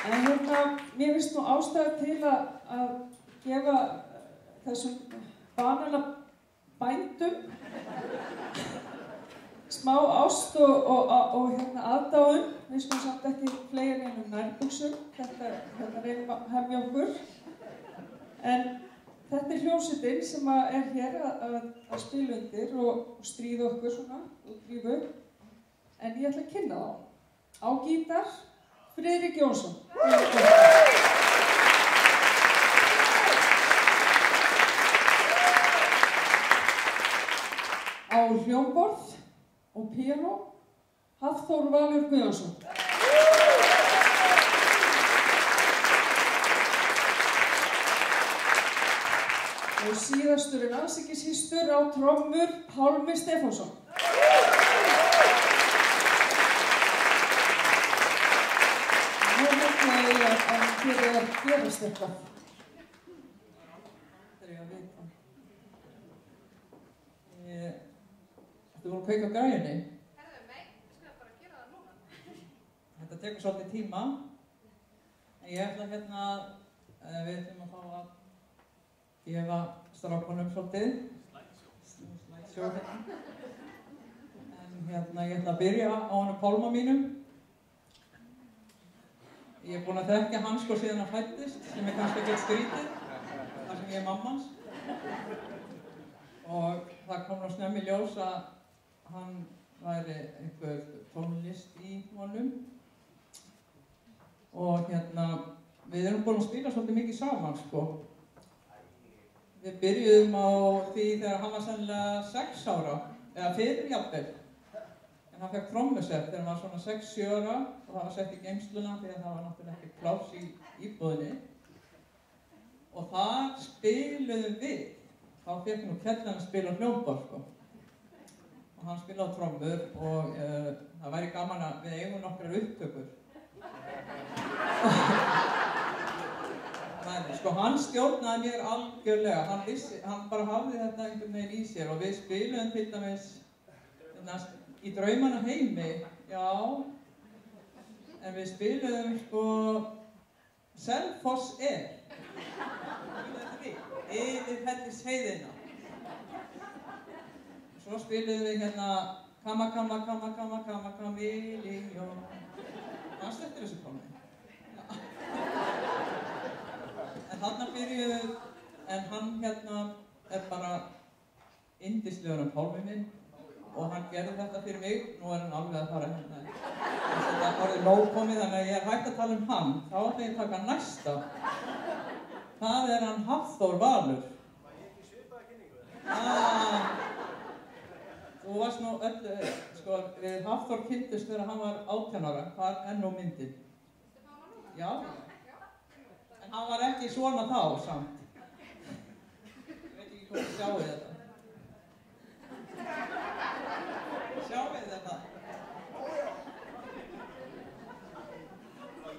En mér finnst nú ástæða til að gefa þessum banalega bændum smá ást og aðdáun. Við skulum samt ekki fleygja neinum nærbuxum, þetta reynum að hefja okkur. En þetta hljómsveitin sem hér að spila undir og stríða okkur svona og drífa upp. En ég ætla að kynna þá. Á gítar, Friðrik Jónsson. Á hljómborð og píanó, Hafþór Valur Guðjónsson. Og síðastur en alls ekki sístur á trommur, Pálmi Stefánsson. Nú held ég að hér að gerast eitthvað. Þetta ég að vita. Þú voru að kveika á græjunni? Herðu, nei, ég skal bara gera það núna. Þetta tekur svolítið tíma. En ég ætla við ætlum að fá að gefa strákunum svolítið. Slædsjó hérna. En ég ætla að byrja á honum Pálma mínum. Ég er búin að þekkja hann síðan hann fæddist, sem kannski ekkert skrítið, þar sem ég er mammans. Og það kom nú snemmi í ljós að hann væri einhver tónlist í honum. Og við erum búin að spila svolítið mikið saman, sko. Við byrjuðum á því þegar hann var sennilega 6 ára, eða fyrir jafnvel. En hann fekk trommusett þegar hann var svona 6-7 ára og það var sett í geymsluna því að það var náttúrulega ekki pláss í íbúðinni. Og þar spiluðum við. Þá fékk nú Kjellan að spila á hljómborð, sko. Og hann spilaði á trommur og það væri gaman að við eigum nokkrar upptökur. Sko hann stjórnaði mér algjörlega, hann bara hafði þetta einhvern veginn í sér og við spiluðum til dæmis í Draumana heimi, já, en við spiluðum sko Selfoss yfir Hellisheiðina. Svo spiluðum við Kama kama kama kama kama kamiljó. Fannst eftir þessu tóni? En þarna byrjuðu, en hann er bara yndislegur Pálmi minn og hann gerði þetta fyrir mig. Nú er hann alveg að fara Þetta er orðið nóg komið, þannig að ég er hægt að tala um hann. Þá ætla ég að taka næsta. Það er hann Hafþór Valur. Var ég ekki svipaða kynningu? Þú varst nú sko, við Hafþór kynntust þegar hann var 18 ára. Hvað er nú myndin? Já. En hann var ekki svona þá, samt. Ég veit ekki hvort þið sjáu þetta. Sjáu þetta?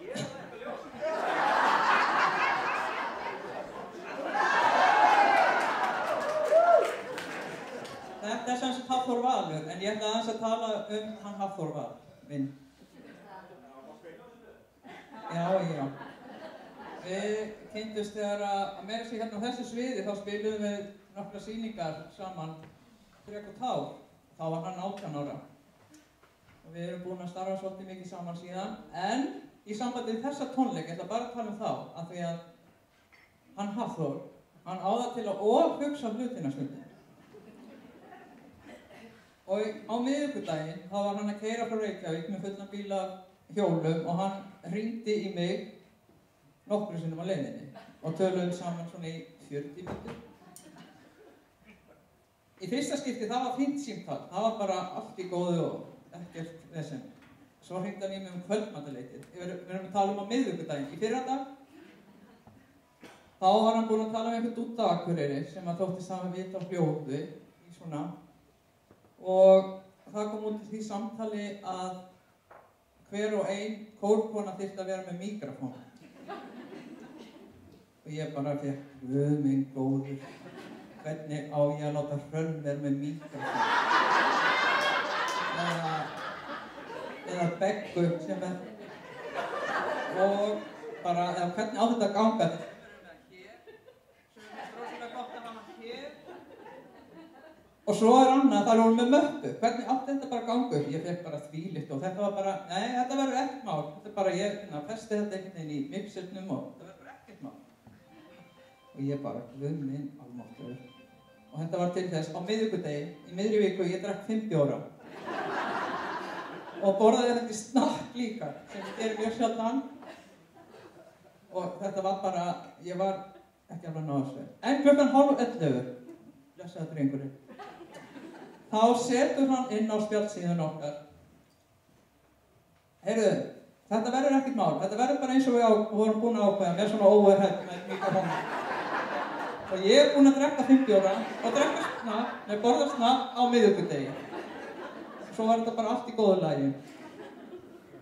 Ég er það eitthvað ljós. Þetta er sem sagt Hafþór Valur, en ég ætla aðeins að tala hann Hafþór Valur minn. Já. Við kynntust þegar að meira sig á þessu sviði, þá spiluðum við nokkra sýningar saman, Drek og Tár. Þá var hann 18 ára. Og við erum búin að starfa svolítið mikið saman síðan. En í sambandi við þessa tónleik, ég ætla bara að tala um þá, af því að hann Hafþór, hann á það til að ofhugsa hlutina stundum. Og á miðvikudaginn, þá var hann að keyra frá Reykjavík með fullan bíl af hjólum og hann hringdi í mig nokkru sinnum á leiðinni og töluðum saman svona í 40 mínútur. Í fyrsta skipti það var fínt símtal, það var bara allt í góðu og ekkert vesen. Svo hringdi hann í mig kvöldmatarleytið. Við erum að tala um á miðvikudaginn. Í fyrradag, þá var hann búinn að tala um einhvern út á Akureyri sem að þóttist hafa vita á hljóðu í svona. Og það kom út í því samtali að hver og ein kórkona þyrfti að vera með míkrafón. Og ég bara fékk, Guð minn góður, hvernig á ég að láta Hrönn vera með míkrafón? Eða Beggu sem er og bara, hvernig á þetta að ganga? Þetta er með hér, sem er rosalega gott að hafa hér. Og svo annað, þar vorum við möppu. Hvernig átti þetta bara að ganga upp? Ég fekk bara þvílíkt og þetta var bara, nei, þetta verður ekkert mál. Þetta er bara, ég festi þetta einhvern veginn í mixernum og þetta verður ekkert mál. Og ég bara, guð minn almáttugur. Og þetta var til þess, á miðvikudegi, í miðri viku, ég drakk 5 bjóra. Og borðaði þetta í snakk líka, sem er mjög sjaldan. Og þetta var bara, ég var ekki alveg náðsveg. En klukkan 10:30, blessaði drengurinn. Þá setur hann inn á spjallsíðun okkar. Heyrðu, þetta verður ekkert mál. Þetta verður bara eins og við vorum búin að ákveða með svona óverhætt með mikrofónu. Og ég er búin að drekka 5 bjóra og borða snakk á miðvikudegi. Svo var þetta bara allt í góðu lagi.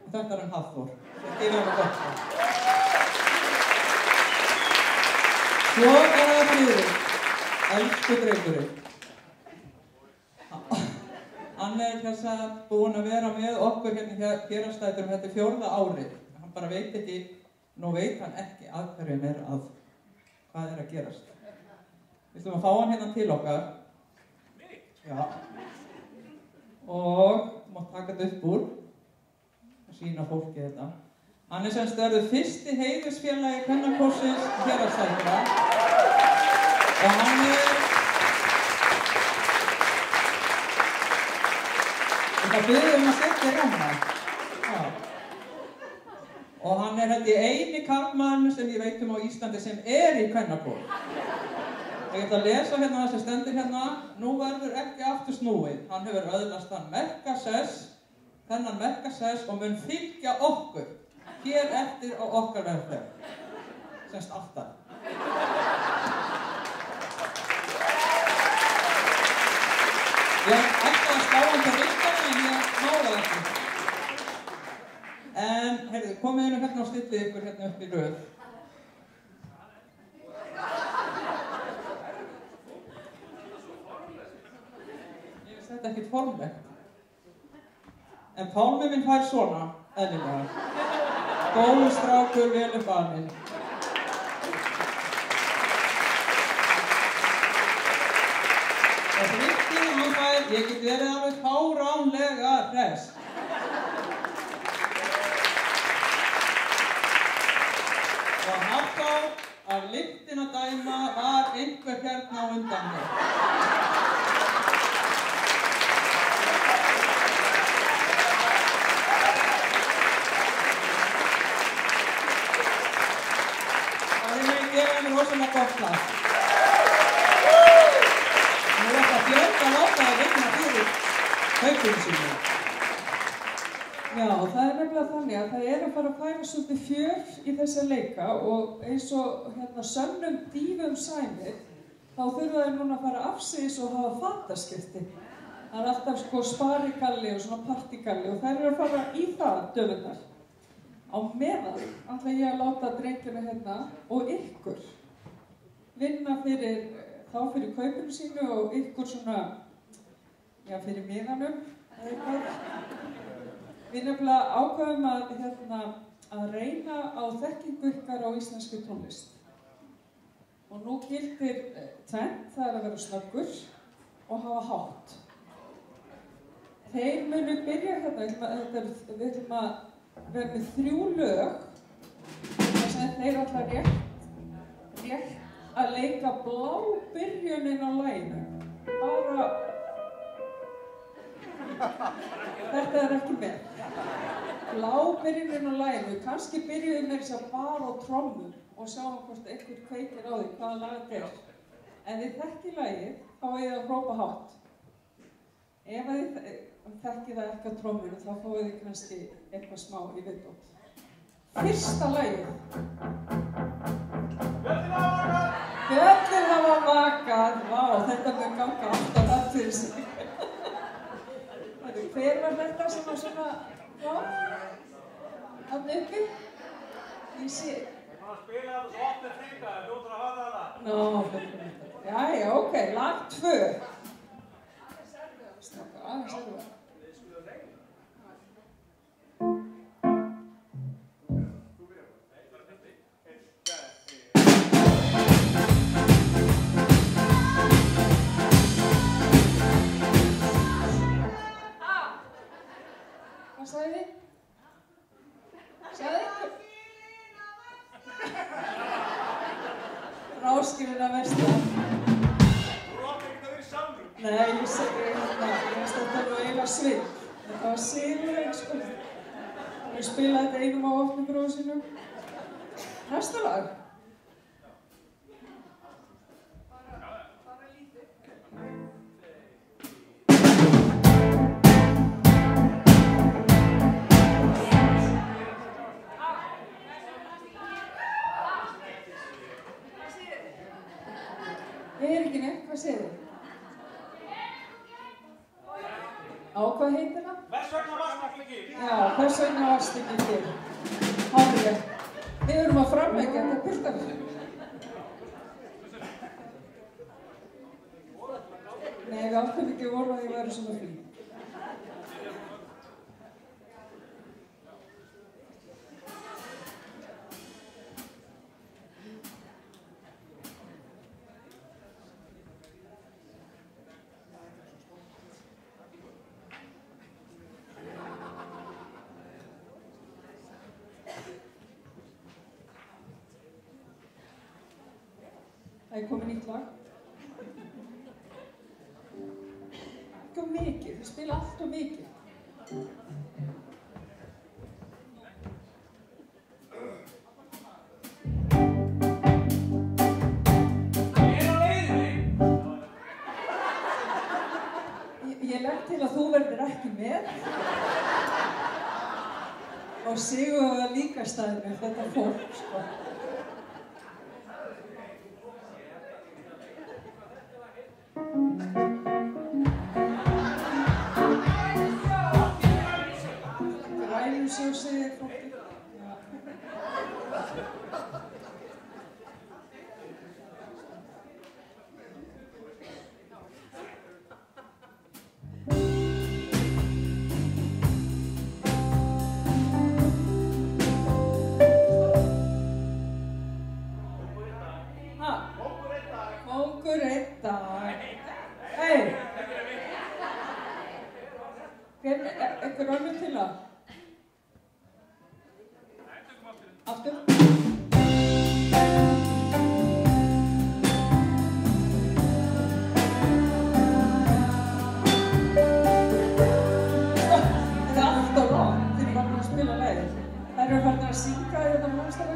Og þetta er hann Hafþór. Þetta er hann gott. Svo er það Friðrik, elsku drengurinn. Hann er búinn að vera með okkur hérna Héraðsdætrum, þetta er 4. árið. Hann bara veit ekki, nú veit hann ekki að hverjum er að, hvað er að gerast. Við ætlum að fá hann hérna til okkar. Já. Og mátt taka þetta upp úr og sýna fólki þetta. Hann er semst verður fyrsti heiðursfélagi kvennakórsins Héraðsdætra. Og hann er það byrðum að setja ramma. Og hann er held ég eini karlmaðurinn sem ég veit á Íslandi sem er í kvennakór. Og ég ætla að lesa hérna það sem stendur hérna. Nú verður ekki aftur snúið. Hann hefur öðlast þann þennan merkasess og mun fylgja okkur hér eftir á okkar velferð. Semst alltaf. Ég ætla að slá hann til listana en ég mála ekki. En, heyrðu, komið hérna og stillið ykkur hérna upp í röð. Ég veist þetta ekkert formlegt. En Pálmi minn fær svona, eðlilega. Góður strákur, vel upp alinn. Og Kristín, hann fær, ég get verið alveg fáránlega hress. Og Hafþór, af lyktin að dæma, var einhver hérna á undan mér. Það er mér gefið mér rosalega gott plast. Nú er þetta fjölda að láta að vinna fyrir kaupinu sínu. Já, það er nefnilega þannig að það er að fara að færa svolítið fjör í þessa leika og eins og hérna sönnum dýfum sæmir þá þurfa þeir núna að fara afsýðis og hafa fattaskipti. Það er alltaf sko sparigalli og svona partigalli og þær eru að fara í það döfurnar. Á meðan ætla ég að láta drengina hérna og ykkur vinna fyrir kaupinu sínu og ykkur svona, já, fyrir miðanum eða eitthvað. Við nefnilega ákveðum að reyna á þekkingu ykkar á íslenskri tónlist. Og nú gildir tvennt, það er að vera snöggur og hafa hátt. Þeir munu byrja hérna, við ætlum að vera með 3 lög, þess að þeir ætla rétt að leika blábyrjunin á laginu. Bara, þetta er ekki með. Blábyrjunin á laginu, kannski byrjuðum við þess að bara á trommum og sjáum hvort einhver kveikir á því hvaða lag þetta er. En þið þekkið lagið, þá eigið þið að hrópa hátt. Ef þið þekkið það ekki á tromminu, þá fáið þið kannski eitthvað smá í viðbót. Fyrsta lagið. Fjöllin hafa vakað. Vá, þetta mun ganga alltaf það fyrir sig. Hver var þetta sem var svona þarna uppi? Ég sé. Ég var að spila þetta svo oft með frika, þú ert að hafa það. Nó, jæja, ok, lag 2. Staka, aðeins erfa. Við skulum reyna. hreinskilin að versta. Þú átti ekkert að vera í salnum. Nei, ég veist þetta nú eiginlega svindl. Þetta var sigurinn, sko. Ég spilaði þetta einum á opnubróðu sínum. Næsta lag. Eiríkinni, hvað segir þið? Á, hvað heitir það? Hvers vegna varst ekki ekki? Já, hvers vegna varst ekki til? Hárið. Við erum að framleggja þetta piltar. Nei, við áttum ekki orða að ég væri svona fín. Það er komið nýtt lag. Ekki of mikið, þið spila allt of mikið. Ég er á leiðinni. Ég legg til að þú verður ekki með. Og Sigurður var líka staðinu, þetta fólk, sko. Svo segir fólki. Mókur einn dag. Hey! Einhver önnur til það? Aftur. Þetta er allt of langt, þið erum bara búin að spila lagið. Þær eru farnar að syngja í þetta mannstæði.